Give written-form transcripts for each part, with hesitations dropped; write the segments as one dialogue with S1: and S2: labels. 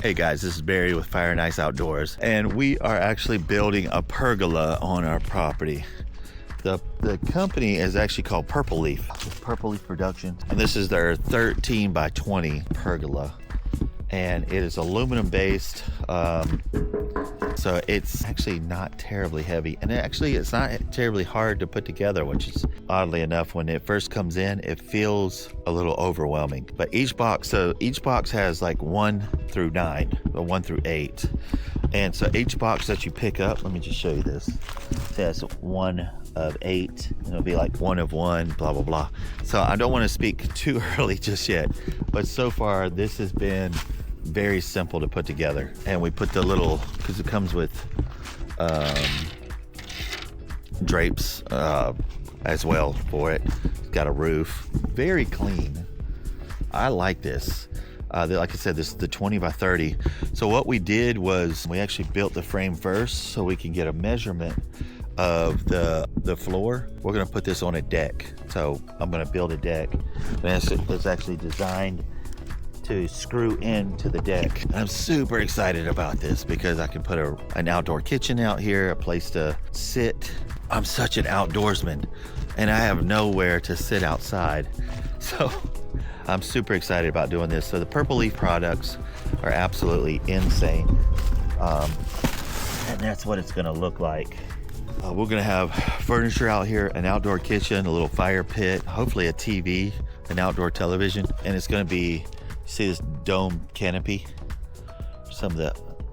S1: Hey guys, this is Barry with Fire and Ice Outdoors, and we are actually building a pergola on our property. The company is actually called Purple Leaf Production, and this is their 13 by 20 pergola, and it is aluminum based, so it's actually not terribly heavy, and it's not terribly hard to put together, which is oddly enough, when it first comes in, it feels a little overwhelming. But each box has like 1 through 9, or 1 through 8, and so each box that you pick up, let me just show you this. It says 1 of 8, and it'll be like 1 of 1, blah blah blah. So I don't want to speak too early just yet, but so far this has been very simple to put together. And we put the little, because it comes with drapes as well for it. It's got a roof, very clean. I like this. Like I said, this is the 20 by 30. So what we did was we actually built the frame first so we can get a measurement of the floor. We're going to put this on a deck. So I'm going to build a deck. It's actually designed to screw into the deck. I'm super excited about this because I can put an outdoor kitchen out here, a place to sit. I'm such an outdoorsman and I have nowhere to sit outside. So I'm super excited about doing this. So the Purple Leaf products are absolutely insane. And that's what it's gonna look like. We're gonna have furniture out here, an outdoor kitchen, a little fire pit, hopefully a TV, an outdoor television, and it's gonna be, see this dome canopy?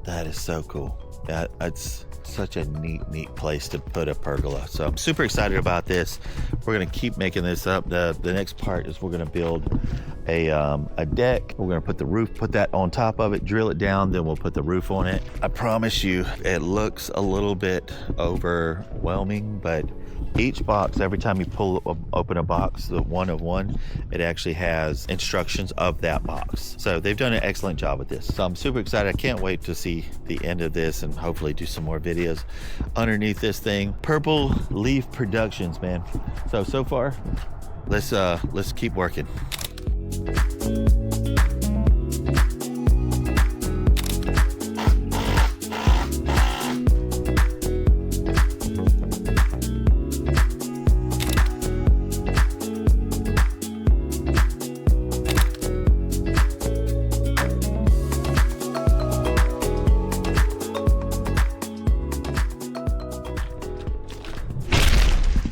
S1: That is so cool. That's such a neat place to put a pergola. So I'm super excited about this. We're gonna keep making this up. The next part is we're gonna build a deck. We're gonna put the roof, put that on top of it, drill it down, then we'll put the roof on it. I promise you, it looks a little bit overwhelming, but each box, every time you open a box, the 1 of 1, it actually has instructions of that box. So they've done an excellent job with this. So I'm super excited. I can't wait to see the end of this and hopefully do some more videos underneath this thing. Purple Leaf Productions, man. So far, let's keep working.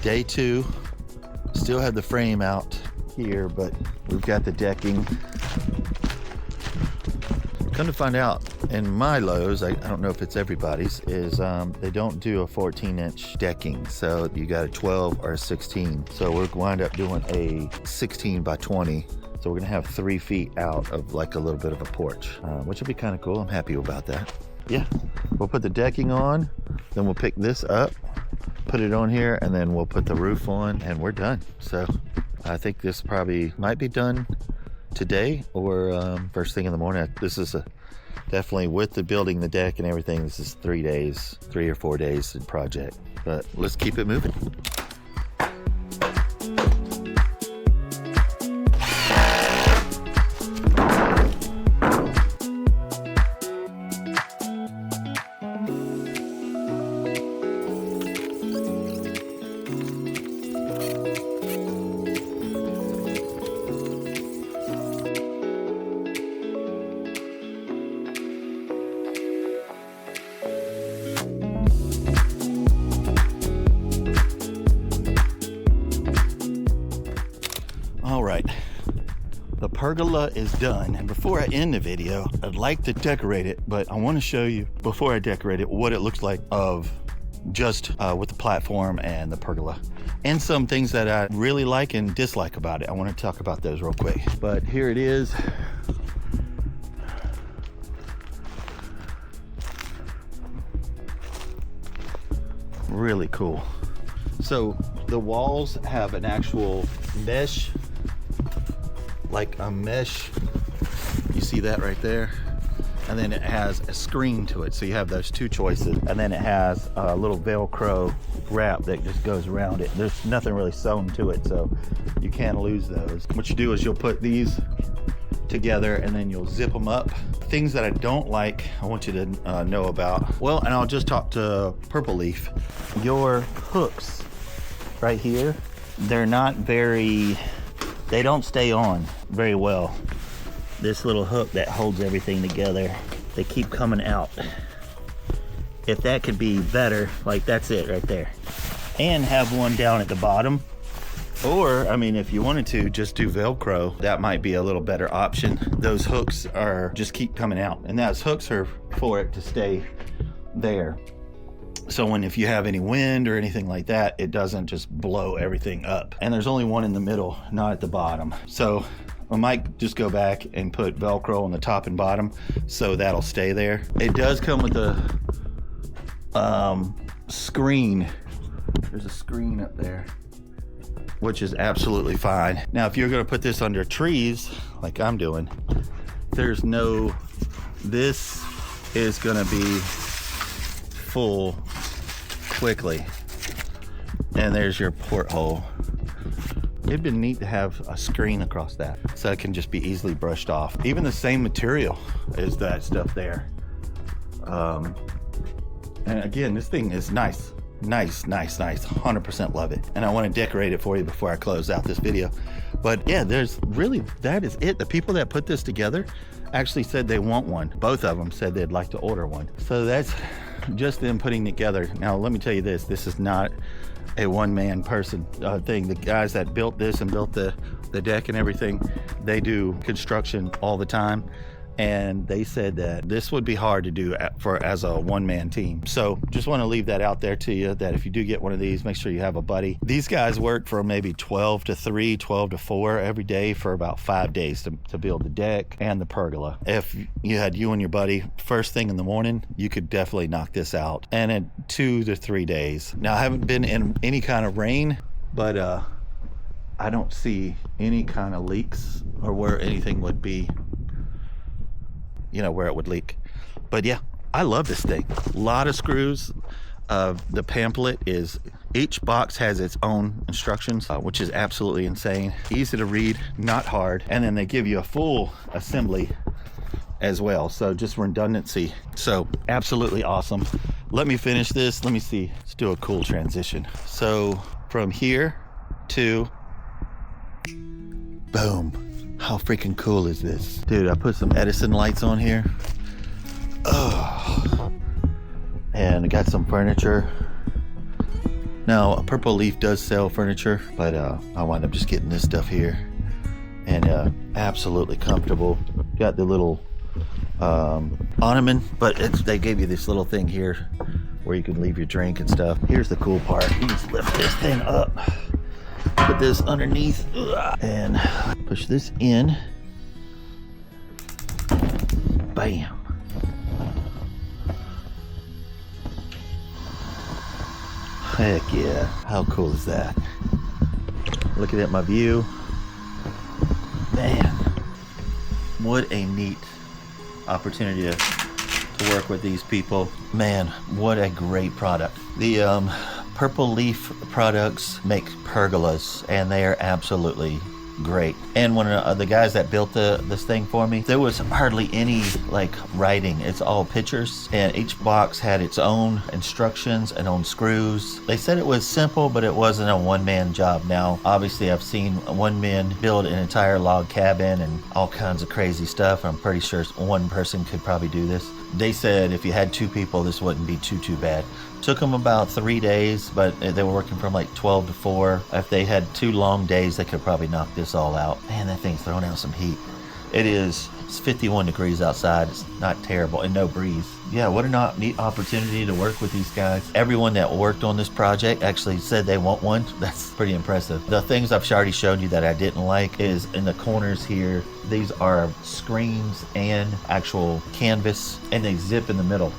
S1: Day 2, still have the frame out here, but we've got the decking. Come to find out, in my Lowe's, I don't know if it's everybody's, is they don't do a 14-inch decking, so you got a 12 or a 16. So we're wind up doing a 16 by 20. So we're gonna have 3 feet out of like a little bit of a porch, which will be kind of cool. I'm happy about that. Yeah, we'll put the decking on, then we'll pick this up, put it on here, and then we'll put the roof on, and we're done. So I think this probably might be done today or first thing in the morning. This is definitely, with the building the deck and everything, this is 3 or 4 days project, but let's keep it moving. All right, the pergola is done, and before I end the video, I'd like to decorate it, but I want to show you before I decorate it what it looks like of just with the platform and the pergola, and some things that I really like and dislike about it. I want to talk about those real quick, but here it is. Really cool. So the walls have an actual mesh, like a mesh, you see that right there, and then it has a screen to it, so you have those 2 choices, and then it has a little Velcro wrap that just goes around it. There's nothing really sewn to it, so you can't lose those. What you do is you'll put these together, and then you'll zip them up. Things that I don't like, I want you to know about. Well, and I'll just talk to Purple Leaf. Your hooks right here, they're not very, they don't stay on very well. This little hook that holds everything together, they keep coming out. If that could be better, like that's it right there. And have one down at the bottom. Or, I mean, if you wanted to just do Velcro, that might be a little better option. Those hooks are just keep coming out, and those hooks are for it to stay there. So if you have any wind or anything like that, it doesn't just blow everything up. And there's only one in the middle, not at the bottom. So I might just go back and put Velcro on the top and bottom, so that'll stay there. It does come with a screen. There's a screen up there, which is absolutely fine. Now, if you're gonna put this under trees, like I'm doing, this is gonna be full quickly. And there's your porthole. It'd be neat to have a screen across that, so it can just be easily brushed off. Even the same material as that stuff there. And again, this thing is nice. Nice, 100% love it. And I want to decorate it for you before I close out this video. But yeah, that is it. The people that put this together actually said they want one. Both of them said they'd like to order one. So that's just them putting together. Now, let me tell you this is not a one-man person thing. The guys that built this and built the deck and everything, they do construction all the time. And they said that this would be hard to do as a one-man team. So just want to leave that out there to you, that if you do get one of these, make sure you have a buddy. These guys work from maybe 12 to 3, 12 to 4 every day for about 5 days to build the deck and the pergola. If you had you and your buddy first thing in the morning, you could definitely knock this out. And in 2 to 3 days. Now, I haven't been in any kind of rain, but I don't see any kind of leaks or where anything would be, where it would leak. But yeah, I love this thing. A lot of screws. The pamphlet is, each box has its own instructions, which is absolutely insane. Easy to read, not hard. And then they give you a full assembly as well. So just redundancy. So absolutely awesome. Let me finish this. Let me see. Let's do a cool transition. So from here to boom. How freaking cool is this? Dude, I put some Edison lights on here. Oh. And I got some furniture. Now, Purple Leaf does sell furniture, but I wound up just getting this stuff here. And absolutely comfortable. Got the little ottoman, but they gave you this little thing here where you can leave your drink and stuff. Here's the cool part. You just lift this thing up. Put this underneath and push this in. Bam. Heck yeah. How cool is that? Looking at my view. Man, what a neat opportunity to work with these people. Man, what a great product. The Purple Leaf products make pergolas, and they are absolutely great. And one of the guys that built this thing for me, there was hardly any writing. It's all pictures, and each box had its own instructions and own screws. They said it was simple, but it wasn't a one-man job. Now, obviously, I've seen one man build an entire log cabin and all kinds of crazy stuff. I'm pretty sure one person could probably do this. They said if you had 2 people, this wouldn't be too bad. Took them about 3 days, but they were working from 12 to 4. If they had 2 long days, they could probably knock this all out. Man, that thing's throwing out some heat. It's 51 degrees outside. It's not terrible, and no breeze. Yeah, what a neat opportunity to work with these guys. Everyone that worked on this project actually said they want one. That's pretty impressive. The things I've already shown you that I didn't like is in the corners here. These are screens and actual canvas, and they zip in the middle.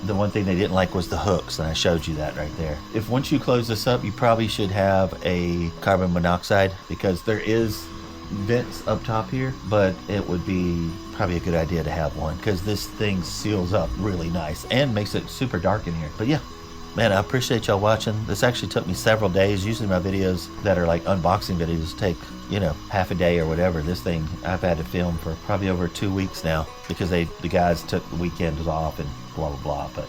S1: The one thing they didn't like was the hooks, and I showed you that right there. If once you close this up, you probably should have a carbon monoxide, because there is vents up top here, but it would be probably a good idea to have one, because this thing seals up really nice and makes it super dark in here. But yeah, man, I appreciate y'all watching. This actually took me several days. Usually my videos that are like unboxing videos take, you know, half a day or whatever. This thing I've had to film for probably over 2 weeks now because the guys took the weekends off and blah blah blah.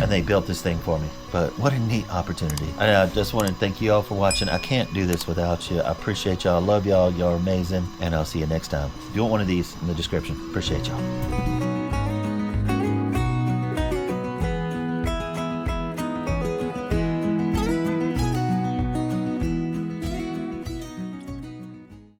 S1: And they built this thing for me. But what a neat opportunity. I just want to thank you all for watching. I can't do this without you. I appreciate y'all. I love y'all. Y'all are amazing. And I'll see you next time. If you want one of these, in the description. Appreciate y'all.